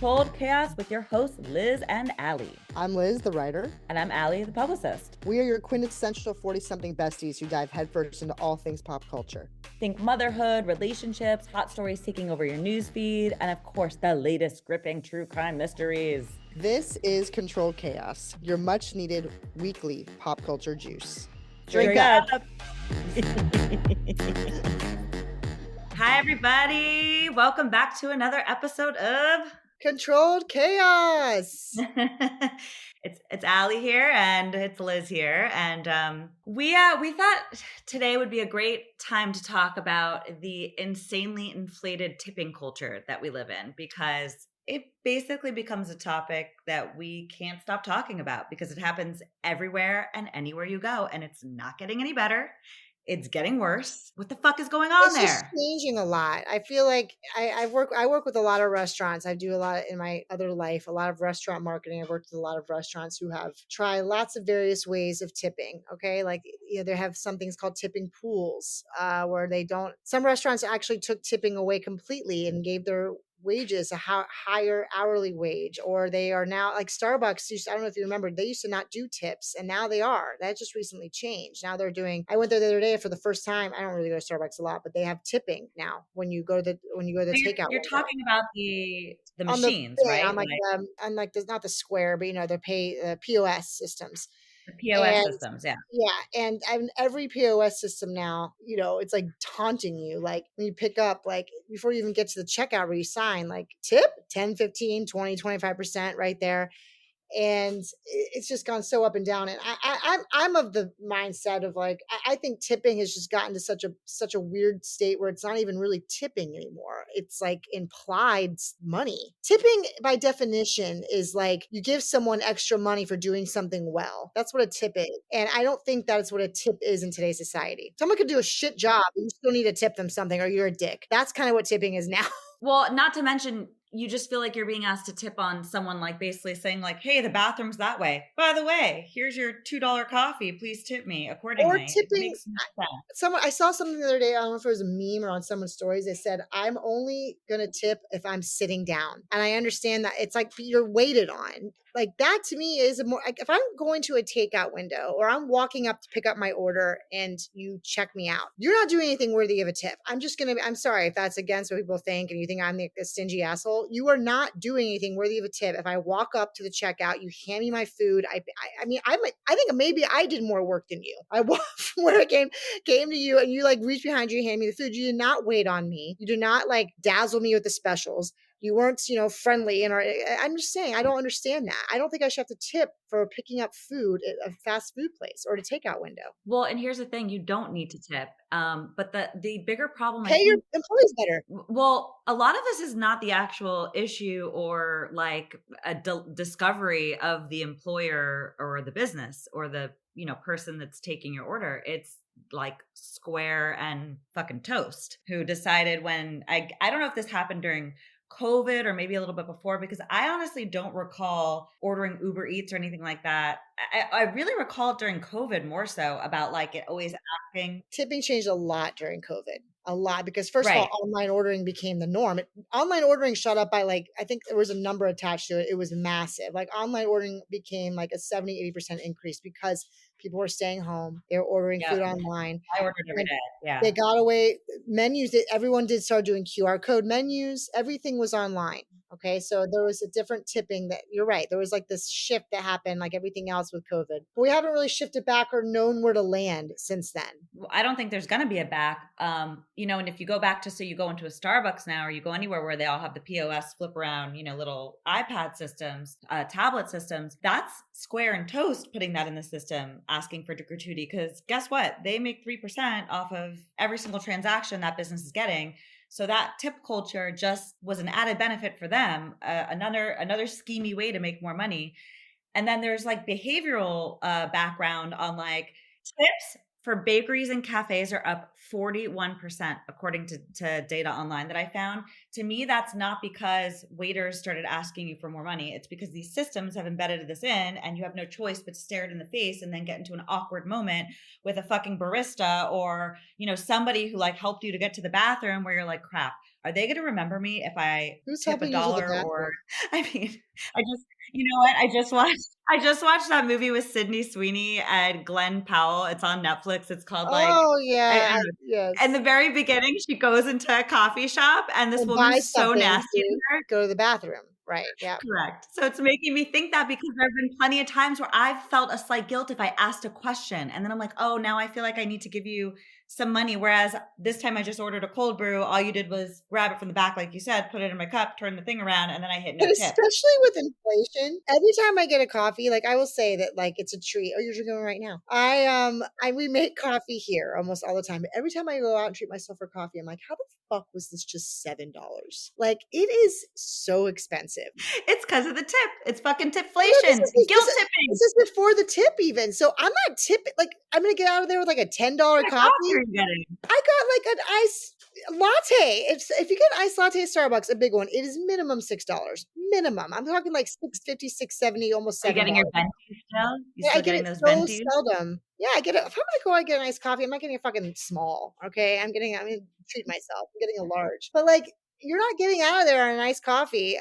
Controlled Chaos with your hosts, Liz and Allie. I'm Liz, the writer. And I'm Allie, the publicist. We are your quintessential 40-something besties who dive headfirst into all things pop culture. Think motherhood, relationships, hot stories taking over your newsfeed, and of course, the latest gripping true crime mysteries. This is Controlled Chaos, your much-needed weekly pop culture juice. Drink up! Hi, everybody. Welcome back to another episode of Controlled Chaos. It's Allie here and it's Liz here, and we thought today would be a great time to talk about the insanely inflated tipping culture that we live in, because it basically becomes a topic that we can't stop talking about because it happens everywhere and anywhere you go, and it's not getting any better. It's getting worse. What the fuck is going on there? It's just changing a lot. I feel like I work with a lot of restaurants. I do a lot in my other life, a lot of restaurant marketing. I've worked with a lot of restaurants who have tried lots of various ways of tipping. Okay. Like, they have some things called tipping pools, where some restaurants actually took tipping away completely and gave their wages a higher hourly wage, or they are now like Starbucks I don't know if you remember, they used to not do tips, and now they are. That just recently changed. Now they're doing, I went there the other day for the first time. I don't really go to Starbucks a lot, but they have tipping now when you go to the takeout. You're talking about the machines, right? On like there's not the square, but they pay POS systems. The POS systems, yeah. Yeah. And every POS system now, it's like taunting you. Like when you pick up, like before you even get to the checkout where you sign, like tip 10, 15, 20, 25% right there. And it's just gone so up and down. And I'm of the mindset of like, I think tipping has just gotten to such a weird state where it's not even really tipping anymore. It's like implied money. Tipping by definition is like you give someone extra money for doing something well. That's what a tip is. And I don't think that's what a tip is in today's society. Someone could do a shit job, and you still need to tip them something, or you're a dick. That's kind of what tipping is now. Well, not to mention, you just feel like you're being asked to tip on someone, like basically saying like, hey, the bathroom's that way. By the way, here's your $2 coffee. Please tip me accordingly. Or tipping. I saw something the other day. I don't know if it was a meme or on someone's stories. They said, I'm only going to tip if I'm sitting down. And I understand that it's like you're waited on. Like that to me is more like if I'm going to a takeout window or I'm walking up to pick up my order and you check me out, you're not doing anything worthy of a tip. I'm sorry if that's against what people think and you think I'm a stingy asshole. You are not doing anything worthy of a tip. If I walk up to the checkout, you hand me my food. I think maybe I did more work than you. I walked from where I came to you, and you like reach behind you, hand me the food. You did not wait on me. You did not like dazzle me with the specials. You weren't, friendly. I'm just saying, I don't understand that. I don't think I should have to tip for picking up food at a fast food place or at a takeout window. Well, and here's the thing, you don't need to tip. But the bigger problem, pay your employees better. Well, a lot of this is not the actual issue or like a discovery of the employer or the business or the, person that's taking your order. It's like Square and fucking Toast, who decided when I don't know if this happened during COVID or maybe a little bit before, because I honestly don't recall ordering Uber Eats or anything like that. I really recall it during COVID more so about like it always asking. Tipping changed a lot during COVID. A lot, because first of all, online ordering became the norm. Online ordering shot up by like, I think there was a number attached to it. It was massive. Like online ordering became like a 70, 80% increase because people were staying home. They were ordering food online. I ordered every day. Yeah. They got away. Menus, everyone did start doing QR code menus. Everything was online. Okay. So there was a different tipping that you're right. There was like this shift that happened like everything else with COVID. But we haven't really shifted back or known where to land since then. Well, I don't think there's going to be a back. And if you go back to, say you go into a Starbucks now, or you go anywhere where they all have the POS flip around, little iPad systems, tablet systems, that's Square and Toast putting that in the system, asking for gratuity, because guess what? They make 3% off of every single transaction that business is getting. So that tip culture just was an added benefit for them, another schemy way to make more money. And then there's like behavioral background on like tips for bakeries and cafes are up 41%, according to data online that I found. To me, that's not because waiters started asking you for more money. It's because these systems have embedded this in, and you have no choice but to stare it in the face and then get into an awkward moment with a fucking barista or, somebody who like helped you to get to the bathroom where you're like, crap, are they going to remember me if I Who's tip a helping you to the dollar or, bathroom? I mean, I just, you know what? I just watched that movie with Sydney Sweeney and Glenn Powell. It's on Netflix. It's called like, Oh, I yeah, don't know. In the yes. very beginning, she goes into a coffee shop and this And buy woman's so something nasty to to her. go to the bathroom, right, yeah. Correct. So it's making me think that because there have been plenty of times where I've felt a slight guilt if I asked a question and then I'm like, oh, now I feel like I need to give you some money. Whereas this time I just ordered a cold brew. All you did was grab it from the back, like you said, put it in my cup, turn the thing around, and then I hit no And tip. especially with inflation, every time I get a coffee, like, I will say that, like, it's a treat. Oh, you're drinking one right now. We make coffee here almost all the time, but every time I go out and treat myself for coffee, I'm like, "How the fuck was this just $7?" Like, it is so expensive. It's because of the tip. It's fucking No, this tipflation, is this guilt this is tipping. this is before the tip even, so I'm not tipping like, I'm gonna get out of there with, like, a $10 What kind of coffee coffee. are you getting? I got like an iced latte. If you get an iced latte at Starbucks, a big one, it is minimum $6. Minimum. I'm talking like 6.50, 6.70, almost Are you getting your $7. venti still? You Yeah, I still get getting it those so ventis? seldom. Yeah, I get it. If I'm gonna go out and get an iced coffee, I'm not getting a fucking small. Okay. I'm gonna treat myself. I'm getting a large. But like you're not getting out of there on a nice coffee,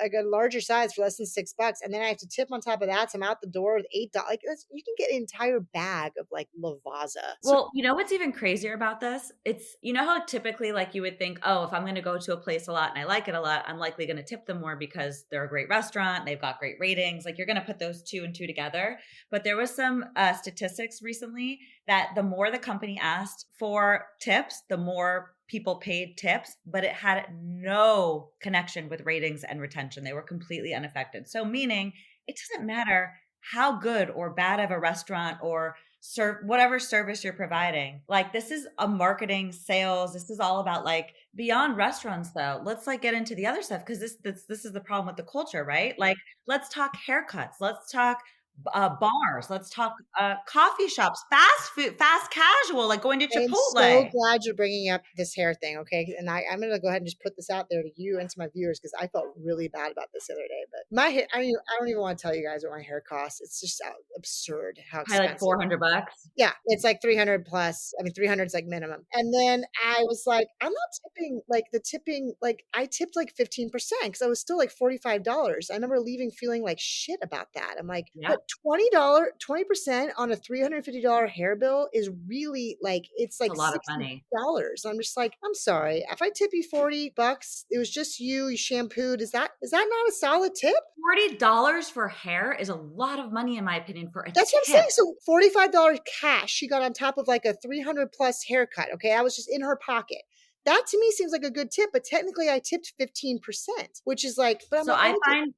like a larger size for less than $6, and then I have to tip on top of that. So I'm out the door with $8. Like you can get an entire bag of like Lavazza. So Well, you know what's even crazier about this? It's, you know how typically like you would think, oh, if I'm going to go to a place a lot and I like it a lot, I'm likely going to tip them more because they're a great restaurant, they've got great ratings. Like you're going to put those two and two together. But there was some statistics recently that the more the company asked for tips, the more people paid tips, but it had no connection with ratings and retention. They were completely unaffected. So meaning it doesn't matter how good or bad of a restaurant or serve whatever service you're providing. Like this is a marketing sales. This is all about like beyond restaurants though. Let's like get into the other stuff because this is the problem with the culture, right? Like let's talk haircuts. Let's talk bars. Let's talk coffee shops, fast food, fast casual, like going to I am so Chipotle. glad you're bringing up this hair thing, okay? And I'm going to go ahead and just put this out there to you and to my viewers because I felt really bad about this the other day. But my hair, I don't even want to tell you guys what my hair costs. It's just absurd how Probably like expensive. $400. Yeah, it's like 300 plus. I mean, 300 is like minimum. And then I was like, I'm not tipping like the tipping, like I tipped like 15% because I was still like $45. I remember leaving feeling like shit about that. I'm like, Yeah, but $20, 20% on a $350 hair bill is really like, it's it's a like lot of money. $60. I'm just like, I'm sorry. If I tip you $40, it was just you shampooed. Is that not a solid tip? $40 for hair is a lot of money in my opinion for a That's what I'm saying. tip. So $45 cash she got on top of like a 300 plus haircut. Okay. I was just in her pocket. That to me seems like a good tip, but technically I tipped 15%, which is like, but I'm So like,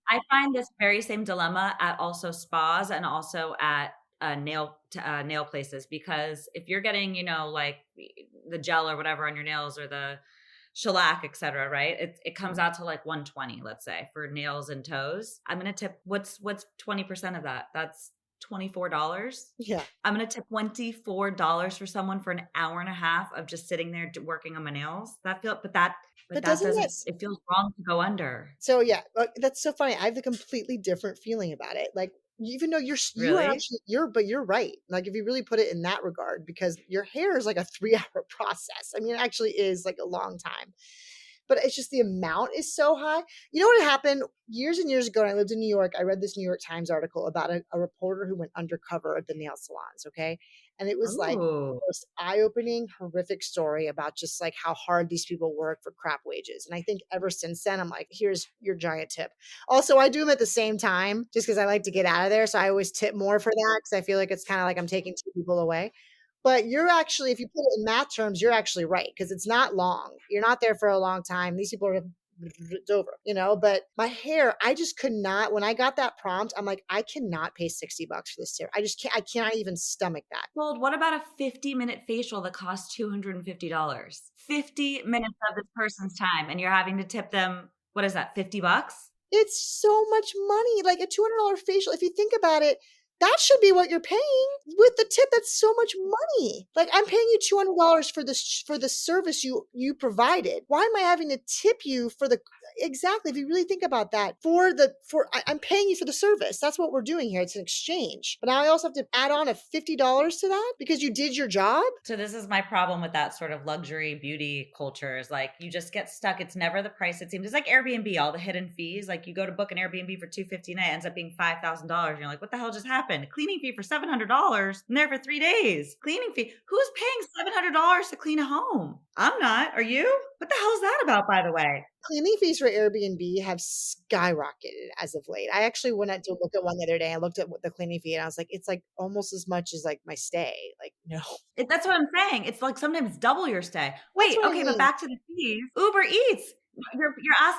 I find this very same dilemma at also spas and also at nail places because if you're getting, you know, like the gel or whatever on your nails or the shellac, etc., right? It comes out to like 120, let's say, for nails and toes. I'm gonna tip what's 20% of that? That's $24. yeah. I'm gonna tip $24 for someone for an hour and a half of just sitting there working on my nails. But But that doesn't doesn't. that, It feels wrong to go under. so yeah, that's so funny. I have a completely different feeling about it. Like, even though you are Really? actually, but you're right. Like, if you really put it in that regard, because your hair is like a 3 hour process. I mean, it actually is like a long time. But it's just the amount is so high. You know what happened years and years ago when I lived in New York? I read this New York Times article about a reporter who went undercover at the nail salons. Okay. And it was like Oh, the most eye-opening, horrific story about just like how hard these people work for crap wages. And I think ever since then, I'm like, here's your giant tip. Also, I do them at the same time just because I like to get out of there. So I always tip more for that because I feel like it's kind of like I'm taking two people away. But you're actually, if you put it in math terms, you're actually right because it's not long. You're not there for a long time. These people are it's over. But my hair, I just could not. When I got that prompt, I'm like, I cannot pay $60 for this hair. I just can't. I cannot even stomach that. well, what about a 50-minute facial that costs $250? 50 minutes of this person's time, and you're having to tip them. What is that? $50? It's so much money, like a $200 facial. If you think about it, that should be what you're paying with the tip. That's so much money. Like I'm paying you $200 for the service you provided. Why am I having to tip you for the exactly? If you really think about that, I'm paying you for the service. That's what we're doing here. It's an exchange. But now I also have to add on a $50 to that because you did your job. So this is my problem with that sort of luxury beauty culture is like you just get stuck. It's never the price it seems. It's like Airbnb, all the hidden fees. Like you go to book an Airbnb for $250 and it ends up being $5,000. And you're like, what the hell just happened? A cleaning fee for $700. I'm there for 3 days. Cleaning fee. Who's paying $700 to clean a home? I'm not. Are you? What the hell is that about, by the way? Cleaning fees for Airbnb have skyrocketed as of late. I actually went out to look at one the other day. I looked at the cleaning fee and I was like, it's like almost as much as like my stay. Like, no. That's what I'm saying. It's like sometimes double your stay. That's Wait, what I okay, but mean. back to the fees. Uber Eats. You're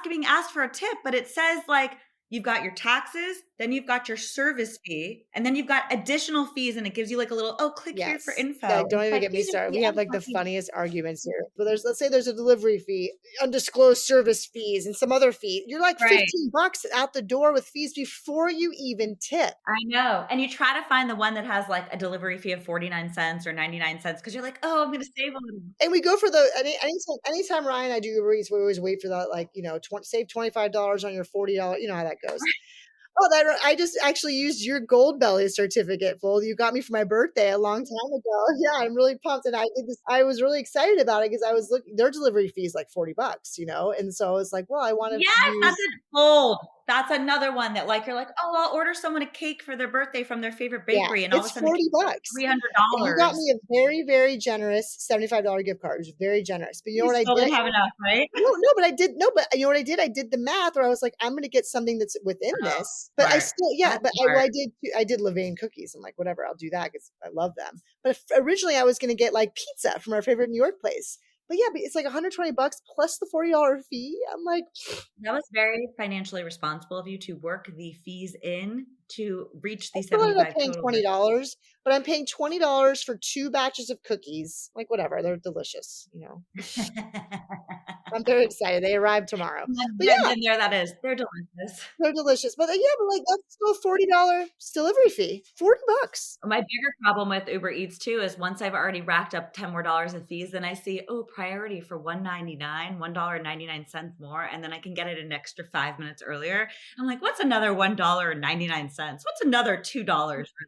being asked for a tip, but it says like you've got your taxes, then you've got your service fee, and then you've got additional fees, and it gives you like a little click here for Yes. info. Yeah, And don't it's even like get me please enter started. the We have end like the button. funniest arguments here. But let's say there's a delivery fee, undisclosed service fees, and some other fee. You're like Right. $15 out the door with fees before you even tip. I know. And you try to find the one that has like a delivery fee of 49 cents or 99 cents because you're like, oh, I'm going to save a little. And we go for the anytime Ryan and I do Uber Eats, we always wait for that, like, save $25 on your $40. You know how that goes. Oh, I just actually used your Gold Belly certificate, Fold. You got me for my birthday a long time ago. Yeah, I'm really pumped, and I did this. I was really excited about it because I was looking. Their delivery fee is like $40, and so it's like, well, I want to Yes, that's use. it. Bold. That's another one that like you're like, oh, I'll order someone a cake for their birthday from their favorite Yeah, bakery, and all of it's a sudden the cake is like $40. But you got $300. me a very, very generous $75 gift card. It was very generous. But you know You what I still did? didn't have enough, right? No, but I did no, but you know what I did? I did the math where I was like, I'm gonna get something that's within Oh, this. But I smart. still, yeah, That's but smart. I did Levain cookies. I'm like, whatever, I'll do that because I love them. But originally I was gonna get like pizza from our favorite New York place. But yeah, but it's like $120 plus the $40 fee. I'm like, That was very financially responsible of you to work the fees in to reach I the still ended up 75 paying total. $20, but I'm paying $20 for 2 batches of cookies. Like whatever, they're delicious. I'm very excited. They arrive tomorrow. But yeah, Then there that is. They're delicious. they're delicious. But yeah, but like that's still a $40 delivery fee. $40. My bigger problem with Uber Eats too is once I've already racked up 10 more dollars of fees, then I see, oh, priority for $1.99, $1.99 more, and then I can get it an extra 5 minutes earlier. I'm like, what's another $1.99? What's another $2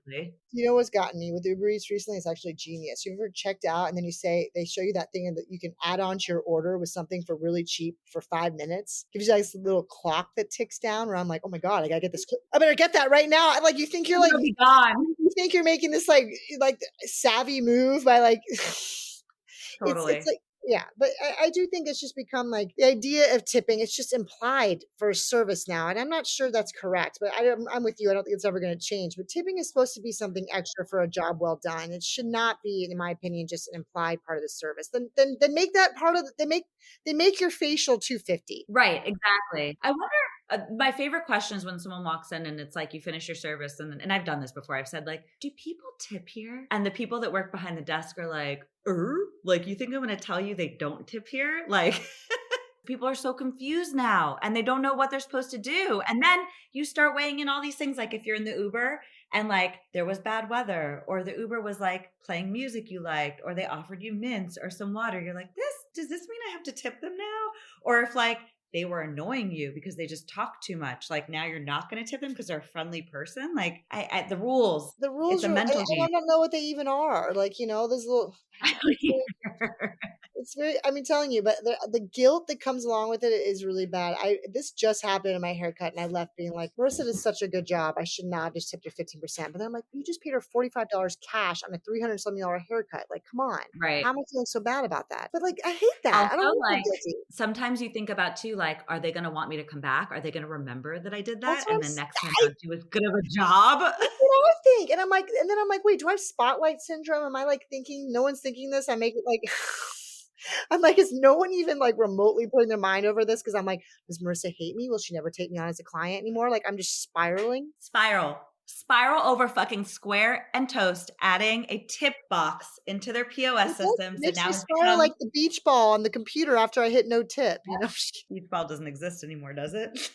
really? You know what's gotten me with Uber Eats recently? It's actually genius. You've ever checked out and then they show you that thing that you can add on to your order with something for really cheap for 5 minutes. Gives you like this little clock that ticks down where I'm like, oh my God, I gotta get this. I better get that right now. Like you think you're like It'll be gone. you think you're making this like savvy move by like Totally. it's like yeah, but I do think it's just become like the idea of tipping. It's just implied for a service now, and I'm not sure that's correct. But I'm with you. I don't think it's ever going to change. But tipping is supposed to be something extra for a job well done. It should not be, in my opinion, just an implied part of the service. Then make that part of they make your facial $250. Right, exactly. I wonder my favorite question is when someone walks in and it's like you finish your service and I've done this before. I've said like, "Do people tip here?" And the people that work behind the desk are like, like you think I'm going to tell you they don't tip here?" Like people are so confused now and they don't know what they're supposed to do. And then you start weighing in all these things like if you're in the Uber and like there was bad weather or the Uber was like playing music you liked or they offered you mints or some water, you're like, does this mean I have to tip them now? Or if like they were annoying you because they just talk too much, like now you're not going to tip them because they're a friendly person. Like the rules, The it's rules a are, mental and I game. don't know what they even are. Like there's little. It's very, I mean, telling you, but the guilt that comes along with it is really bad. This just happened in my haircut, and I left being like, Marissa did such a good job. I should not have just tipped her 15%. But then I'm like, you just paid her $45 cash on a $300 haircut. Like, come on, Right. how am I feeling so bad about that? But like, I hate that. I don't Also, want to feel like guilty. sometimes you think about too, like, are they going to want me to come back? Are they going to remember that I did That's that? what And then next time I, not do as good of a job? that's what I think. And then I'm like, wait, do I have spotlight syndrome? Am I like thinking no one's thinking this? I make it like. I'm like, is no one even like remotely putting their mind over this? Because I'm like, does Marissa hate me? Will she never take me on as a client anymore? Like, I'm just spiraling. Spiral over fucking Square and Toast, adding a tip box into their POS It does. systems. And Makes now me has spiral become like the beach ball on the computer after I hit no tip. beach ball doesn't exist anymore, does it?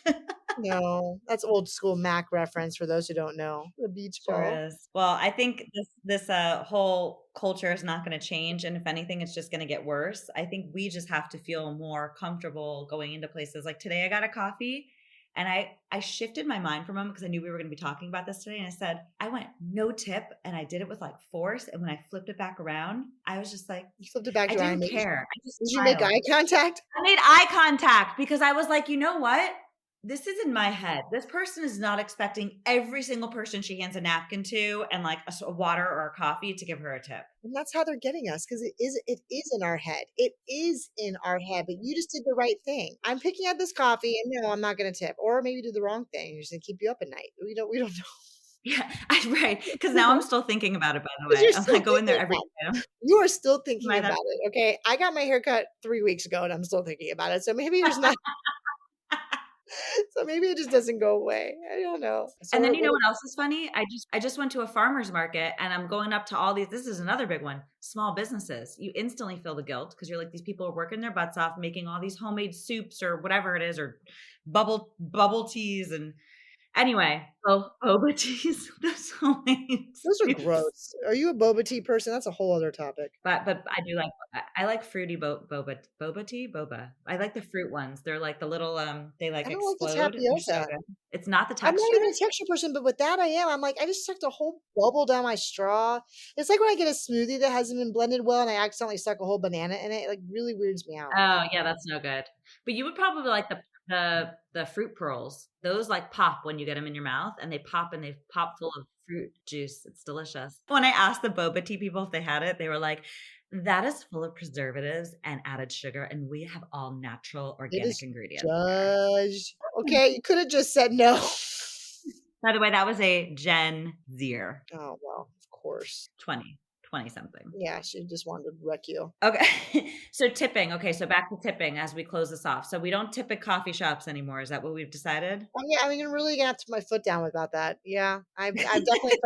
No, that's old school Mac reference for those who don't know. The beach Sure ball. is. Well, I think this whole culture is not gonna change, and if anything, it's just gonna get worse. I think we just have to feel more comfortable going into places. Like today I got a coffee and I shifted my mind for a moment because I knew we were gonna be talking about this today, and I said, I went no tip, and I did it with, like, force, and when I flipped it back around, I was just like, You flipped it back I around and didn't made care. I just did you make smiled. eye contact? I made eye contact because I was like, "You know what? This is in my head. This person is not expecting every single person she hands a napkin to and like a water or a coffee to give her a tip." And that's how they're getting us because it is in our head. It is in our head, but you just did the right thing. I'm picking out this coffee and no, I'm not gonna tip. Or maybe do the wrong thing. You're just gonna keep you up at night. We don't know. Yeah, right. Because We now I'm don't still thinking about it, by the 'cause way. you're I'm still like going thinking there every about day. Am You are still thinking I that about it, okay? I got my hair cut 3 weeks ago and I'm still thinking about it. So maybe there's not so maybe it just doesn't go away. I don't know. So And then you know we're what else is funny? I just went to a farmer's market and I'm going up to all these, this is another big one, small businesses. You instantly feel the guilt because you're like, these people are working their butts off making all these homemade soups or whatever it is, or bubble teas. And anyway, boba teas, those homemade those are soups. gross. Are you a boba tea person? That's a whole other topic. But I do like, I like fruity boba tea, boba. I like the fruit ones. They're like the little they like I don't like the explode. They're so tapioca. good. It's not the I'm not texture. even a texture person, but with that I am. I'm like, I just sucked a whole bubble down my straw. It's like when I get a smoothie that hasn't been blended well and I accidentally stuck a whole banana in it. It like really weirds me out. Oh, yeah, that's no good. But you would probably like the fruit pearls. Those like pop when you get them in your mouth, and they pop full of fruit juice. It's delicious. When I asked the boba tea people if they had it, they were like, "That is full of preservatives and added sugar, and we have all natural It organic is ingredients here." judged. Okay, you could have just said no. By the way, that was a Gen Zer, Oh well, of course. 20 something. Yeah, she just wanted to wreck you. Okay. So tipping. Okay, so back to tipping as we close this off. So we don't tip at coffee shops anymore. Is that what we've decided? Yeah, I mean, I'm really gonna have to put my foot down about that. Yeah, I've definitely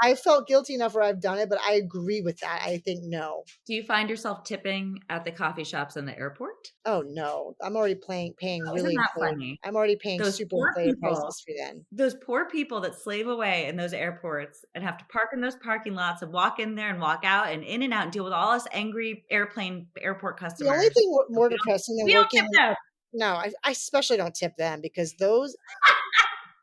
I felt guilty enough where I've done it, but I agree with that. I think no. Do you find yourself tipping at the coffee shops in the airport? Oh no, I'm already paying Oh, isn't really that inflated. funny? I'm already paying Those super poor inflated people prices for them. those poor people that slave away in those airports and have to park in those parking lots and walk in there and walk out and in and out and deal with all us angry airport The only customers. thing And more depressing than we don't tip working them. no, I especially don't tip them because those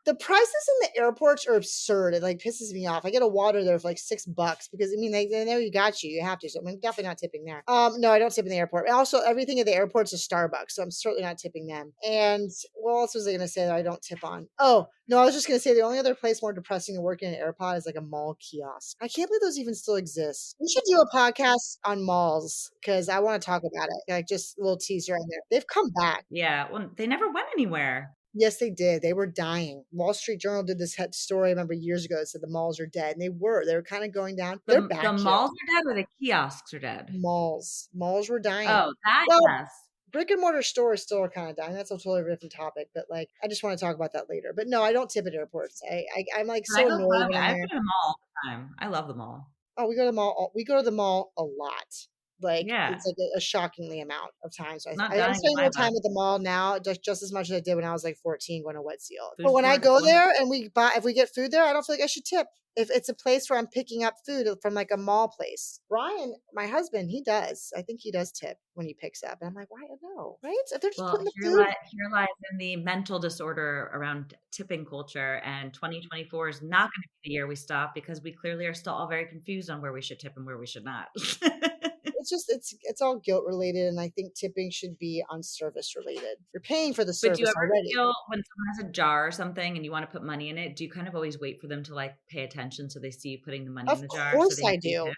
the prices in the airports are absurd. It like pisses me off. I get a water there for like $6 because I mean they know you got you. You have to. So I'm definitely not tipping there. No, I don't tip in the airport. And also everything at the airport's a Starbucks, so I'm certainly not tipping them. And what else was I gonna say that I don't tip on? Oh, no, I was just gonna say the only other place more depressing than working in an airpod is like a mall kiosk. I can't believe those even still exist. We should do a podcast on malls because I want to talk about it. Like just a little teaser on there. They've come back. Yeah, well, they never went anywhere. Yes, they did. They were dying. Wall Street Journal did this story, I remember years ago, that said the malls are dead. And they were. They were kind of going down. They're The back here. malls are dead or the kiosks are dead? Malls were dying. Oh, that Well, yes. brick and mortar stores still are kind of dying. That's a totally different topic. But like, I just want to talk about that later. But no, I don't tip at airports. I'm like When I so go annoyed club, when I'm I go there. to the mall all the time. I love the mall. Oh, we go to the mall. We go to the mall a lot. Like Yeah, it's like a shockingly amount of time. So not I'm dying in spending my more book. time at the mall now, just as much as I did when I was like 14 going to Wet Seal. But Food when I court is go wonderful. there and if we get food there, I don't feel like I should tip. If it's a place where I'm picking up food from like a mall place, Brian, my husband, he does. I think he does tip when he picks up. And I'm like, why? No, right? If they're just Well, putting the food, here lies in the mental disorder around tipping culture, and 2024 is not going to be the year we stop because we clearly are still all very confused on where we should tip and where we should not. it's all guilt related, and I think tipping should be on service related. You're paying for the But do you service ever already. feel when someone has a jar or something and you want to put money in it, do you kind of always wait for them to like pay attention so they see you putting the money in Of the jar so course they know I you do. tip?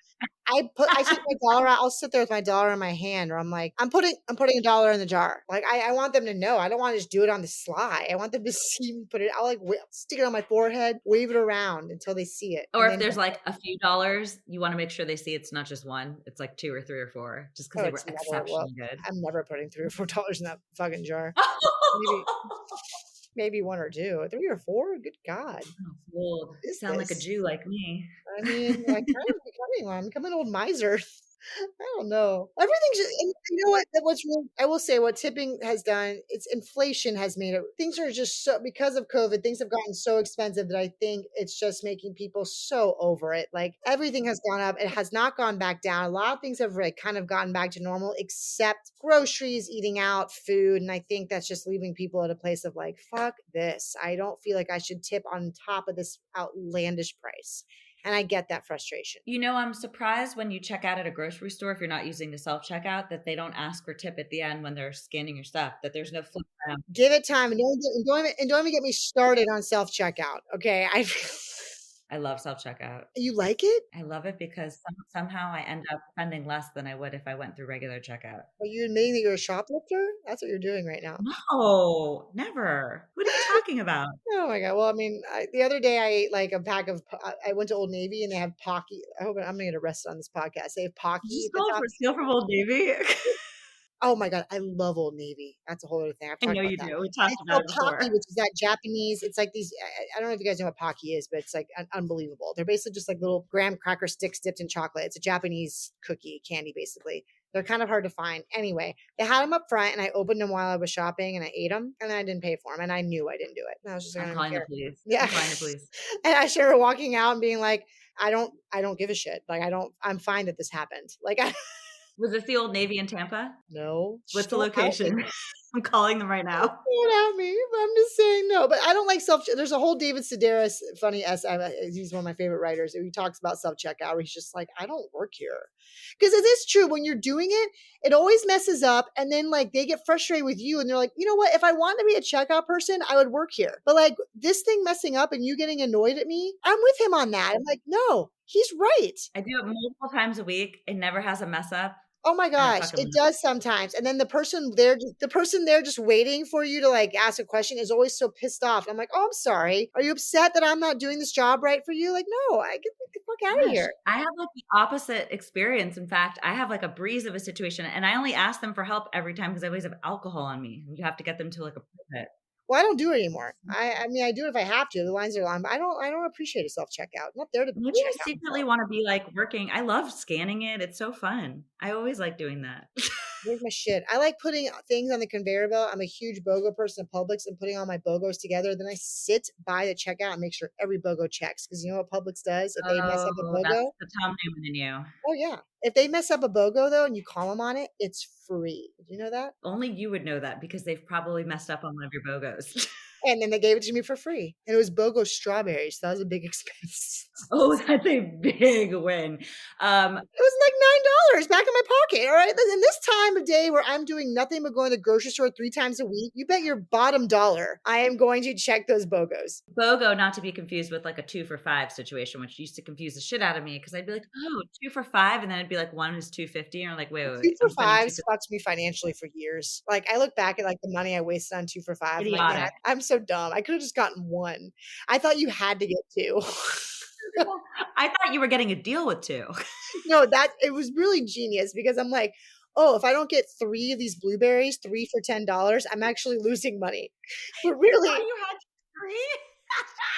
I take my dollar out. I'll sit there with my dollar in my hand, or I'm like, I'm putting a dollar in the jar. Like I want them to know. I don't want to just do it on the sly. I want them to see me put it. I'll like stick it on my forehead, wave it around until they see it, Or and if then there's like a few dollars, you want to make sure they see it's not just one, it's like two or three or four, just because oh, they were it's never. Well, exceptionally good. I'm never putting $3 or $4 in that fucking jar. Maybe maybe one or two, 3 or 4. Good God, Oh, Lord, what you is sound like a this? Jew like me. I mean, I kind of becoming one. I'm becoming an old miser. I don't know. Everything's just, and you know what? What's really, I will say what tipping has done, it's inflation has made it, things are just so, because of COVID, things have gotten so expensive that I think it's just making people so over it. Like everything has gone up. It has not gone back down. A lot of things have like kind of gotten back to normal, except groceries, eating out, food. And I think that's just leaving people at a place of like, fuck this. I don't feel like I should tip on top of this outlandish price. And I get that frustration. I'm surprised when you check out at a grocery store, if you're not using the self checkout, that they don't ask for tip at the end when they're scanning your stuff, that there's no flip around. Give it time, and don't even get me started on self checkout. Okay, I love self checkout. You like it? I love it because somehow I end up spending less than I would if I went through regular checkout. Are you admitting that you're a shoplifter? That's what you're doing right now. No, never. What are you talking about? Oh my god. Well, I mean, the other day I ate like a pack of. I went to Old Navy and they have Pocky. I hope I'm gonna get arrested on this podcast. They have Did you Pocky at the steal top. steal from Old Navy? Oh my god, I love Old Navy. That's a whole other thing. I've I talked know about you that. do. We talked It's about called it Pocky, before. which is that Japanese. It's like these. I don't know if you guys know what Pocky is, but it's like unbelievable. They're basically just like little graham cracker sticks dipped in chocolate. It's a Japanese cookie candy, basically. They're kind of hard to find. Anyway, they had them up front, and I opened them while I was shopping, and I ate them, and then I didn't pay for them, and I knew I didn't do it. And I was just like, I I'm don't even calling the care. police. Yeah, I'm calling the police. and I started walking out and being like, I don't give a shit. Like, I'm fine that this happened. Like, I Was this the Old Navy in Tampa? no, What's the don't out me. location? I'm calling them right now. Don't at me, but I'm just saying no. But I don't like self. There's a whole David Sedaris funny essay. He's one of my favorite writers. He talks about self checkout. Where he's just like, I don't work here, because it is true. When you're doing it, it always messes up, and then like they get frustrated with you, and they're like, you know what? If I wanted to be a checkout person, I would work here. But like this thing messing up and you getting annoyed at me, I'm with him on that. I'm like, no, he's right. I do it multiple times a week. It never has a mess up. Oh my And it gosh, fucking it does sometimes. And then the person there just waiting for you to like ask a question is always so pissed off. I'm like, oh, I'm sorry. Are you upset that I'm not doing this job right for you? Like, no, I get the fuck out of Gosh, here. I have like the opposite experience. In fact, I have like a breeze of a situation, and I only ask them for help every time because I always have alcohol on me. And you have to get them to like approve it. Well, I don't do it anymore. I mean, I do it if I have to. The lines are long, but I don't appreciate a self checkout. I'm not there to Maybe check I out. secretly want to be like working. I love scanning it. It's so fun. I always like doing that. Here's my shit. I like putting things on the conveyor belt. I'm a huge BOGO person at Publix and putting all my BOGOs together. Then I sit by the checkout and make sure every BOGO checks. Because you know what Publix does? If they mess up a Oh, that's BOGO, the Tom Newman in you. oh yeah. If they mess up a BOGO though and you call them on it, it's free. Did you know that? Only you would know that because they've probably messed up on one of your BOGOs. And then they gave it to me for free. And it was BOGO strawberries. So that was a big expense. Oh, that's a big win. It was like $9 back in my pocket. All right. In this time of day where I'm doing nothing but going to the grocery store 3 times a week, you bet your bottom dollar I am going to check those BOGOs. BOGO, not to be confused with like a 2 for $5 situation, which used to confuse the shit out of me because I'd be like, oh, 2 for $5, and then it'd be like 1 is $2.50, and I'm like, wait, 2 for I'm spending $5s fucked me financially for years. Like I look back at like the money I wasted on 2 for $5. I'm like, man, idiotic. I'm so dumb. I could have just gotten 1. I thought you had to get 2. I thought you were getting a deal with 2. No, that it was really genius because I'm like, oh, if I don't get 3 of these blueberries, 3 for $10, I'm actually losing money. But really, You had 3?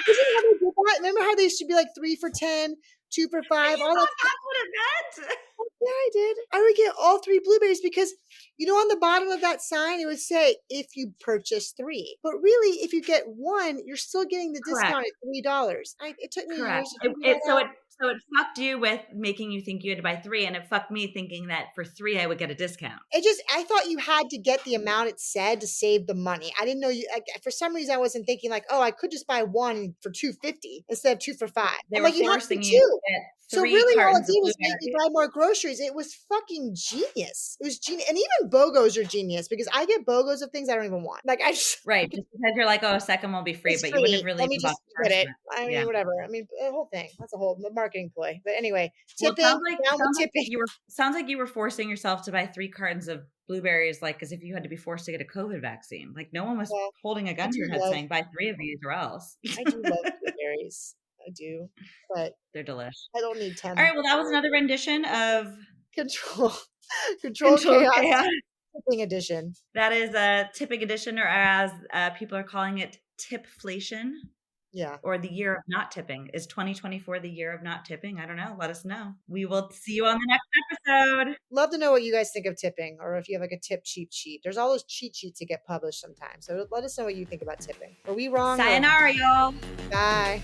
isn't how they did that? Remember how they used to be like 3 for 10, 2 for 5, You all thought that stuff? that's what it meant? Yeah, I did. I would get all 3 blueberries because you know on the bottom of that sign it would say if you purchase 3. But really, if you get 1, you're still getting the Correct. discount at $3. It took me Correct. years to figure that out. So it fucked you with making you think you had to buy 3, and it fucked me thinking that for 3 I would get a discount. I thought you had to get the amount it said to save the money. I didn't know you. For some reason, I wasn't thinking like, oh, I could just buy 1 for $2.50 instead of 2 for $5. They I'm were like, you have to forcing you to too. get So 3 really, all it cartons of did was make me blueberries. buy more groceries. It was fucking genius. It was genius, and even BOGOs are genius because I get BOGOs of things I don't even want. Like I just Right, just because you're like, oh, a second will be free, it's but you wouldn't have free. really Let me even bought just the get first it. one. I mean, Yeah. whatever. I mean, the whole thing. That's a whole marketing play. But anyway, Well, tipping down with tipping. sounds like you were forcing yourself to buy 3 cartons of blueberries, like as if you had to be forced to get a COVID vaccine. Like no one was Well, holding a I gun to do your head love saying buy 3 of these or else. I do love blueberries. I do, but They're delish. I don't need 10. All right, well, that was another rendition of Control Control chaos Chaos. tipping edition. That is a tipping edition, or as people are calling it, Tipflation. Yeah. or the year of not tipping. Is 2024 the year of not tipping? I don't know. Let us know. We will see you on the next episode. Love to know what you guys think of tipping, or if you have like a tip cheat sheet. There's all those cheat sheets that get published sometimes. So let us know what you think about tipping. Are we wrong or Sayonara, y'all. bye?